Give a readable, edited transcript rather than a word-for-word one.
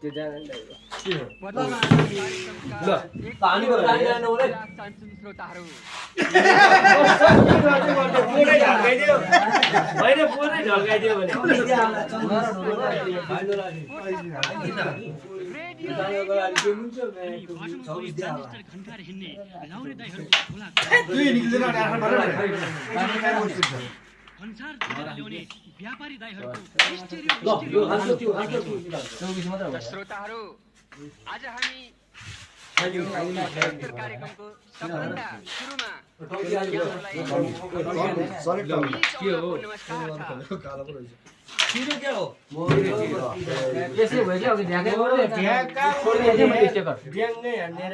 त्यो जान ल पानी ल्याउनु हो रे श्रोताहरू पुरै ढल्काइदियो होइन पुरै ढल्काइदियो भने व्यापारी श्रोताहरू आज हामी कार्यक्रमको सबभन्दा सुरुमा किरो क्या हो यसै भयो कि अघि ढ्याकै ढ्याका छोडिदिएँ मैले स्टिकर ड्याङ नै हान्नेर